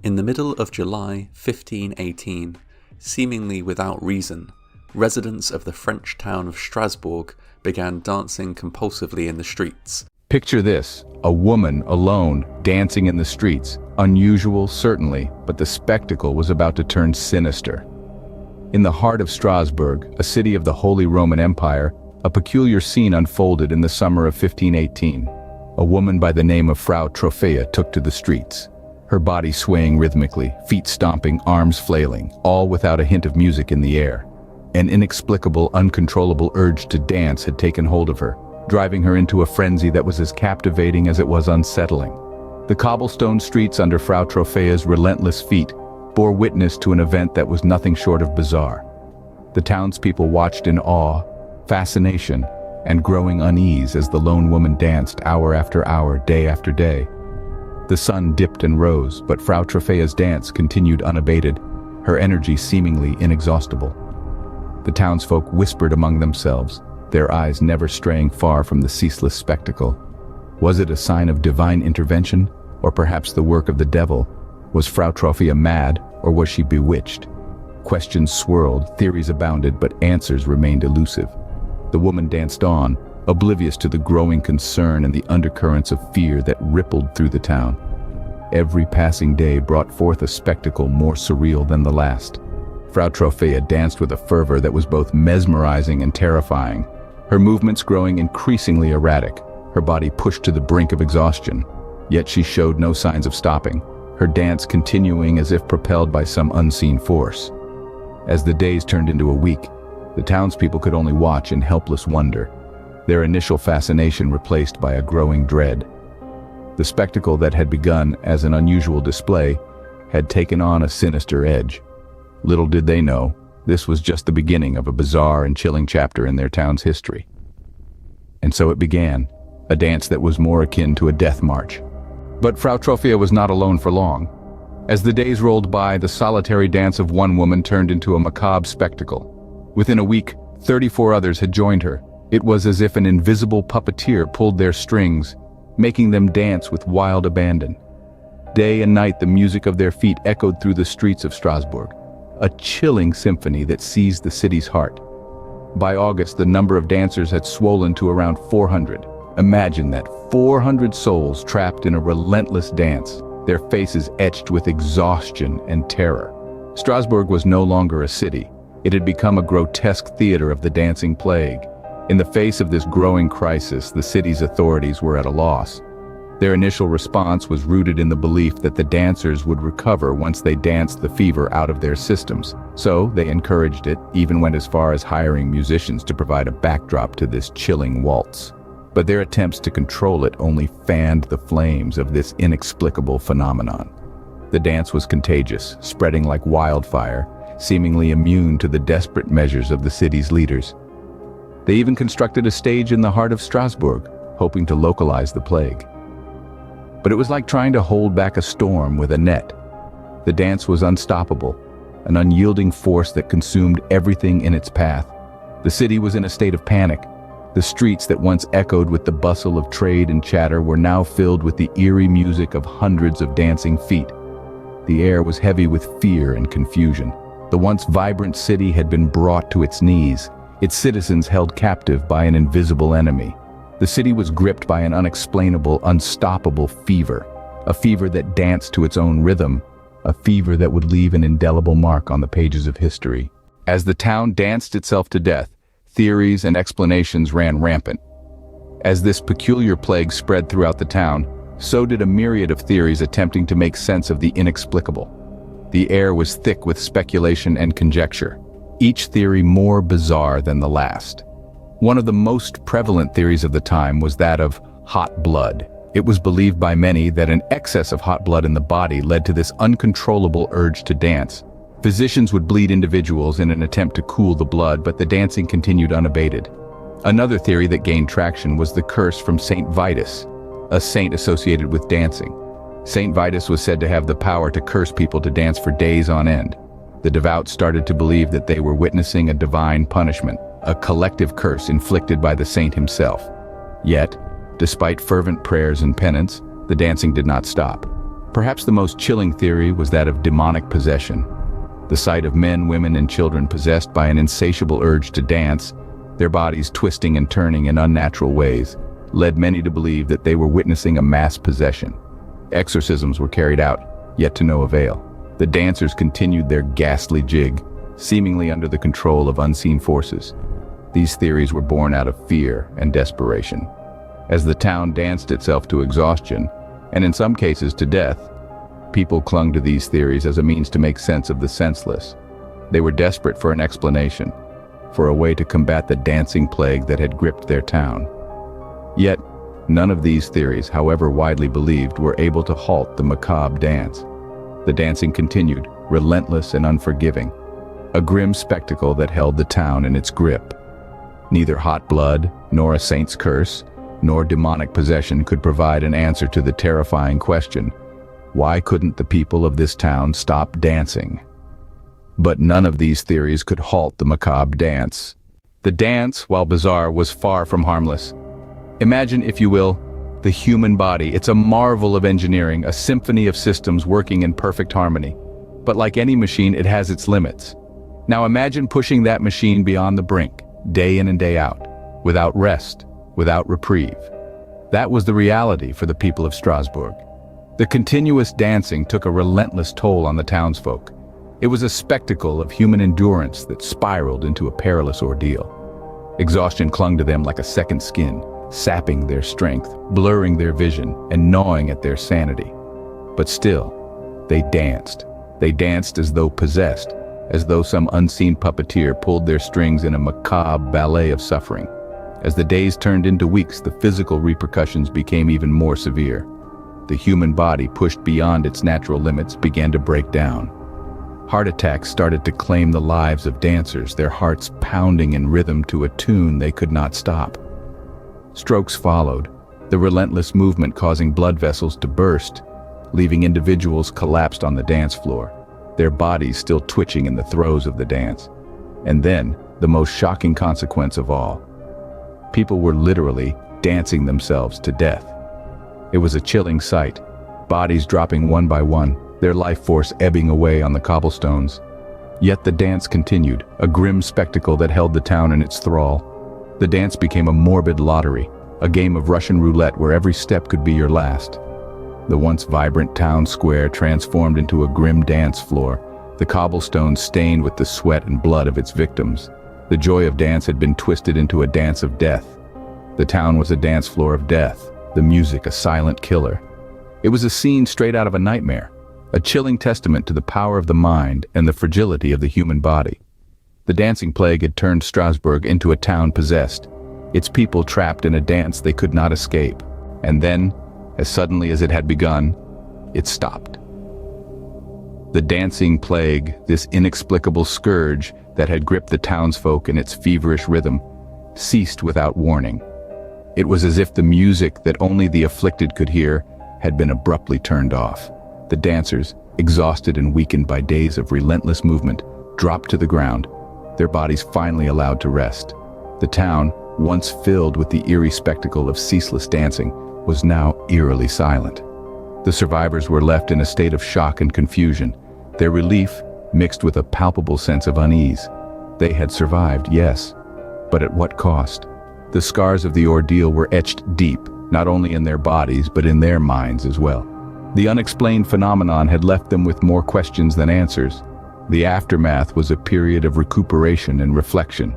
In the middle of July 1518, seemingly without reason, residents of the French town of Strasbourg began dancing compulsively in the streets. Picture this, a woman alone dancing in the streets. Unusual, certainly, but the spectacle was about to turn sinister. In the heart of Strasbourg, a city of the Holy Roman Empire, a peculiar scene unfolded in the summer of 1518. A woman by the name of Frau Trophäa took to the streets, her body swaying rhythmically, feet stomping, arms flailing, all without a hint of music in the air. An inexplicable, uncontrollable urge to dance had taken hold of her, driving her into a frenzy that was as captivating as it was unsettling. The cobblestone streets under Frau Trophäa's relentless feet bore witness to an event that was nothing short of bizarre. The townspeople watched in awe, fascination, and growing unease as the lone woman danced hour after hour, day after day. The sun dipped and rose, but Frau Trophäa's dance continued unabated, her energy seemingly inexhaustible. The townsfolk whispered among themselves, their eyes never straying far from the ceaseless spectacle. Was it a sign of divine intervention, or perhaps the work of the devil? Was Frau Trophäa mad, or was she bewitched? Questions swirled, theories abounded, but answers remained elusive. The woman danced on, oblivious to the growing concern and the undercurrents of fear that rippled through the town. Every passing day brought forth a spectacle more surreal than the last. Frau Trophäa danced with a fervor that was both mesmerizing and terrifying, her movements growing increasingly erratic, her body pushed to the brink of exhaustion. Yet she showed no signs of stopping, her dance continuing as if propelled by some unseen force. As the days turned into a week, the townspeople could only watch in helpless wonder, their initial fascination replaced by a growing dread. The spectacle that had begun as an unusual display had taken on a sinister edge. Little did they know, this was just the beginning of a bizarre and chilling chapter in their town's history. And so it began, a dance that was more akin to a death march. But Frau Trophäa was not alone for long. As the days rolled by, the solitary dance of one woman turned into a macabre spectacle. Within a week, 34 others had joined her. It was as if an invisible puppeteer pulled their strings, making them dance with wild abandon. Day and night the music of their feet echoed through the streets of Strasbourg, a chilling symphony that seized the city's heart. By August, the number of dancers had swollen to around 400. Imagine that, 400 souls trapped in a relentless dance, their faces etched with exhaustion and terror. Strasbourg was no longer a city. It had become a grotesque theater of the dancing plague. In the face of this growing crisis, the city's authorities were at a loss. Their initial response was rooted in the belief that the dancers would recover once they danced the fever out of their systems. So they encouraged it, even went as far as hiring musicians to provide a backdrop to this chilling waltz. But their attempts to control it only fanned the flames of this inexplicable phenomenon. The dance was contagious, spreading like wildfire, seemingly immune to the desperate measures of the city's leaders. They even constructed a stage in the heart of Strasbourg, hoping to localize the plague. But it was like trying to hold back a storm with a net. The dance was unstoppable, an unyielding force that consumed everything in its path. The city was in a state of panic. The streets that once echoed with the bustle of trade and chatter were now filled with the eerie music of hundreds of dancing feet. The air was heavy with fear and confusion. The once vibrant city had been brought to its knees, its citizens held captive by an invisible enemy. The city was gripped by an unexplainable, unstoppable fever, a fever that danced to its own rhythm, a fever that would leave an indelible mark on the pages of history. As the town danced itself to death, theories and explanations ran rampant. As this peculiar plague spread throughout the town, so did a myriad of theories attempting to make sense of the inexplicable. The air was thick with speculation and conjecture, each theory more bizarre than the last. One of the most prevalent theories of the time was that of hot blood. It was believed by many that an excess of hot blood in the body led to this uncontrollable urge to dance. Physicians would bleed individuals in an attempt to cool the blood, but the dancing continued unabated. Another theory that gained traction was the curse from Saint Vitus, a saint associated with dancing. Saint Vitus was said to have the power to curse people to dance for days on end. The devout started to believe that they were witnessing a divine punishment, a collective curse inflicted by the saint himself. Yet, despite fervent prayers and penance, the dancing did not stop. Perhaps the most chilling theory was that of demonic possession. The sight of men, women, and children possessed by an insatiable urge to dance, their bodies twisting and turning in unnatural ways, led many to believe that they were witnessing a mass possession. Exorcisms were carried out, yet to no avail. The dancers continued their ghastly jig, seemingly under the control of unseen forces. These theories were born out of fear and desperation. As the town danced itself to exhaustion, and in some cases to death, people clung to these theories as a means to make sense of the senseless. They were desperate for an explanation, for a way to combat the dancing plague that had gripped their town. Yet, none of these theories, however widely believed, were able to halt the macabre dance. The dancing continued, relentless and unforgiving, a grim spectacle that held the town in its grip. Neither hot blood, nor a saint's curse, nor demonic possession could provide an answer to the terrifying question: why couldn't the people of this town stop dancing? But none of these theories could halt the macabre dance. The dance, while bizarre, was far from harmless. Imagine, if you will, the human body. It's a marvel of engineering, a symphony of systems working in perfect harmony. But like any machine, it has its limits. Now imagine pushing that machine beyond the brink, day in and day out, without rest, without reprieve. That was the reality for the people of Strasbourg. The continuous dancing took a relentless toll on the townsfolk. It was a spectacle of human endurance that spiraled into a perilous ordeal. Exhaustion clung to them like a second skin, sapping their strength, blurring their vision, and gnawing at their sanity. But still, they danced. They danced as though possessed, as though some unseen puppeteer pulled their strings in a macabre ballet of suffering. As the days turned into weeks, the physical repercussions became even more severe. The human body, pushed beyond its natural limits, began to break down. Heart attacks started to claim the lives of dancers, their hearts pounding in rhythm to a tune they could not stop. Strokes followed, the relentless movement causing blood vessels to burst, leaving individuals collapsed on the dance floor, their bodies still twitching in the throes of the dance. And then, the most shocking consequence of all. People were literally dancing themselves to death. It was a chilling sight, bodies dropping one by one, their life force ebbing away on the cobblestones. Yet the dance continued, a grim spectacle that held the town in its thrall. The dance became a morbid lottery, a game of Russian roulette where every step could be your last. The once vibrant town square transformed into a grim dance floor, the cobblestones stained with the sweat and blood of its victims. The joy of dance had been twisted into a dance of death. The town was a dance floor of death, the music a silent killer. It was a scene straight out of a nightmare, a chilling testament to the power of the mind and the fragility of the human body. The dancing plague had turned Strasbourg into a town possessed, its people trapped in a dance they could not escape. And then, as suddenly as it had begun, it stopped. The dancing plague, this inexplicable scourge that had gripped the townsfolk in its feverish rhythm, ceased without warning. It was as if the music that only the afflicted could hear had been abruptly turned off. The dancers, exhausted and weakened by days of relentless movement, dropped to the ground, their bodies finally allowed to rest. The town, once filled with the eerie spectacle of ceaseless dancing, was now eerily silent. The survivors were left in a state of shock and confusion, their relief mixed with a palpable sense of unease. They had survived, yes, but at what cost? The scars of the ordeal were etched deep, not only in their bodies but in their minds as well. The unexplained phenomenon had left them with more questions than answers. The aftermath was a period of recuperation and reflection.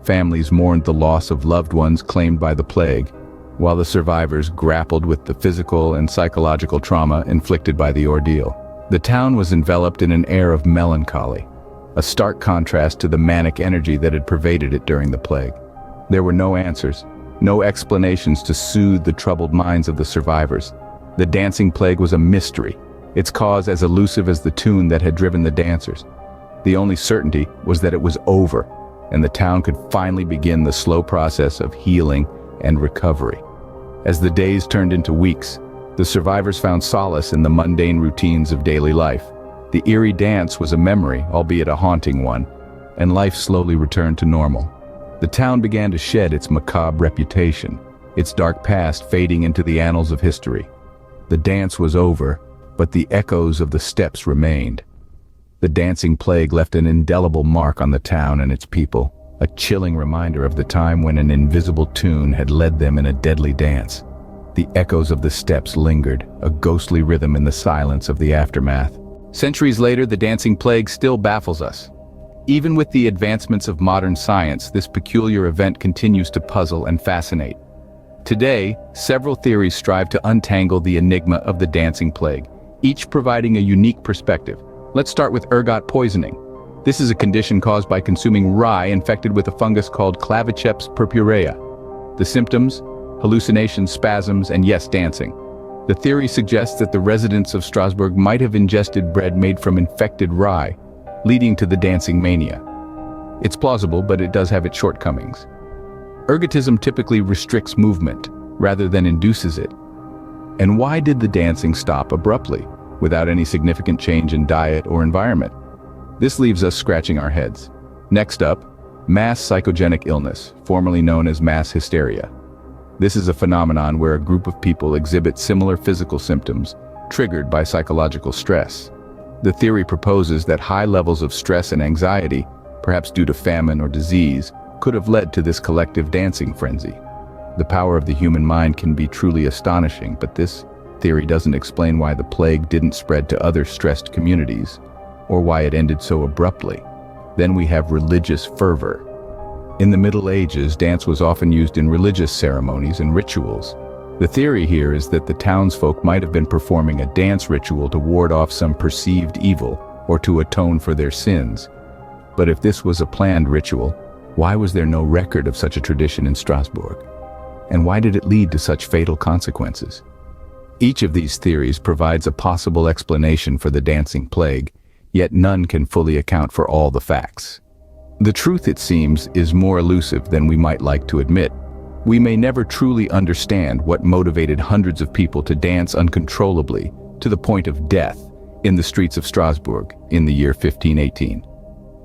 Families mourned the loss of loved ones claimed by the plague, while the survivors grappled with the physical and psychological trauma inflicted by the ordeal. The town was enveloped in an air of melancholy, a stark contrast to the manic energy that had pervaded it during the plague. There were no answers, no explanations to soothe the troubled minds of the survivors. The dancing plague was a mystery, its cause as elusive as the tune that had driven the dancers. The only certainty was that it was over, and the town could finally begin the slow process of healing and recovery. As the days turned into weeks, the survivors found solace in the mundane routines of daily life. The eerie dance was a memory, albeit a haunting one, and life slowly returned to normal. The town began to shed its macabre reputation, its dark past fading into the annals of history. The dance was over, but the echoes of the steps remained. The dancing plague left an indelible mark on the town and its people, a chilling reminder of the time when an invisible tune had led them in a deadly dance. The echoes of the steps lingered, a ghostly rhythm in the silence of the aftermath. Centuries later, the dancing plague still baffles us. Even with the advancements of modern science, this peculiar event continues to puzzle and fascinate. Today, several theories strive to untangle the enigma of the dancing plague, each providing a unique perspective. Let's start with ergot poisoning. This is a condition caused by consuming rye infected with a fungus called Claviceps purpurea. The symptoms: hallucinations, spasms, and yes, dancing. The theory suggests that the residents of Strasbourg might have ingested bread made from infected rye, leading to the dancing mania. It's plausible, but it does have its shortcomings. Ergotism typically restricts movement, rather than induces it. And why did the dancing stop abruptly, without any significant change in diet or environment? This leaves us scratching our heads. Next up, mass psychogenic illness, formerly known as mass hysteria. This is a phenomenon where a group of people exhibit similar physical symptoms, triggered by psychological stress. The theory proposes that high levels of stress and anxiety, perhaps due to famine or disease, could have led to this collective dancing frenzy. The power of the human mind can be truly astonishing, but this theory doesn't explain why the plague didn't spread to other stressed communities, or why it ended so abruptly. Then we have religious fervor. In the Middle Ages, dance was often used in religious ceremonies and rituals. The theory here is that the townsfolk might have been performing a dance ritual to ward off some perceived evil or to atone for their sins. But if this was a planned ritual, why was there no record of such a tradition in Strasbourg? And why did it lead to such fatal consequences? Each of these theories provides a possible explanation for the dancing plague, yet none can fully account for all the facts. The truth, it seems, is more elusive than we might like to admit. We may never truly understand what motivated hundreds of people to dance uncontrollably, to the point of death, in the streets of Strasbourg in the year 1518.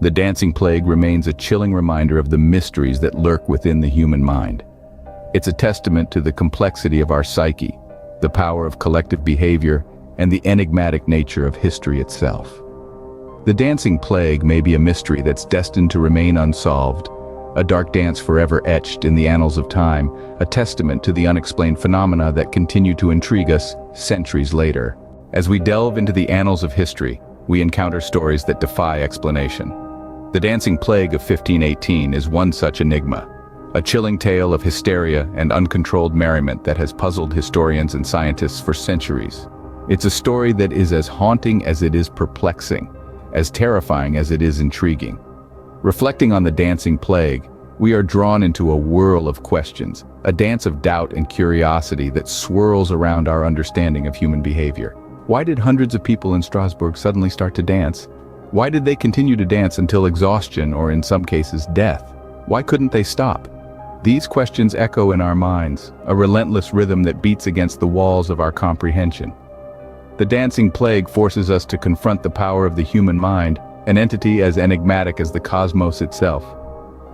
The dancing plague remains a chilling reminder of the mysteries that lurk within the human mind. It's a testament to the complexity of our psyche, the power of collective behavior, and the enigmatic nature of history itself. The dancing plague may be a mystery that's destined to remain unsolved, a dark dance forever etched in the annals of time, a testament to the unexplained phenomena that continue to intrigue us centuries later. As we delve into the annals of history, we encounter stories that defy explanation. The dancing plague of 1518 is one such enigma, a chilling tale of hysteria and uncontrolled merriment that has puzzled historians and scientists for centuries. It's a story that is as haunting as it is perplexing, as terrifying as it is intriguing. Reflecting on the dancing plague, we are drawn into a whirl of questions, a dance of doubt and curiosity that swirls around our understanding of human behavior. Why did hundreds of people in Strasbourg suddenly start to dance? Why did they continue to dance until exhaustion or, in some cases, death? Why couldn't they stop? These questions echo in our minds, a relentless rhythm that beats against the walls of our comprehension. The dancing plague forces us to confront the power of the human mind, an entity as enigmatic as the cosmos itself.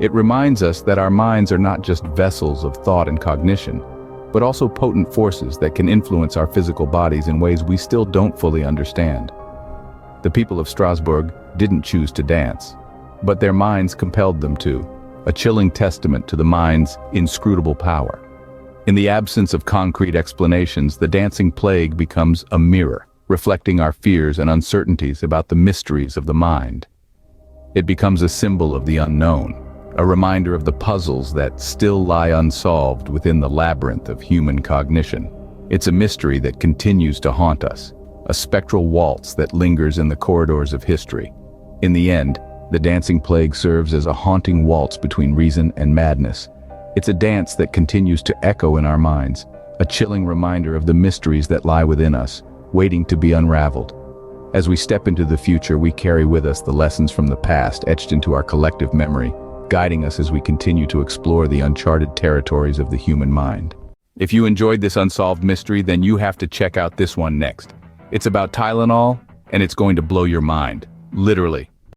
It reminds us that our minds are not just vessels of thought and cognition, but also potent forces that can influence our physical bodies in ways we still don't fully understand. The people of Strasbourg didn't choose to dance, but their minds compelled them to, a chilling testament to the mind's inscrutable power. In the absence of concrete explanations, the dancing plague becomes a mirror, reflecting our fears and uncertainties about the mysteries of the mind. It becomes a symbol of the unknown, a reminder of the puzzles that still lie unsolved within the labyrinth of human cognition. It's a mystery that continues to haunt us, a spectral waltz that lingers in the corridors of history. In the end, the dancing plague serves as a haunting waltz between reason and madness. It's a dance that continues to echo in our minds, a chilling reminder of the mysteries that lie within us, waiting to be unraveled. As we step into the future, we carry with us the lessons from the past etched into our collective memory, guiding us as we continue to explore the uncharted territories of the human mind. If you enjoyed this unsolved mystery, then you have to check out this one next. It's about Tylenol, and it's going to blow your mind. Literally.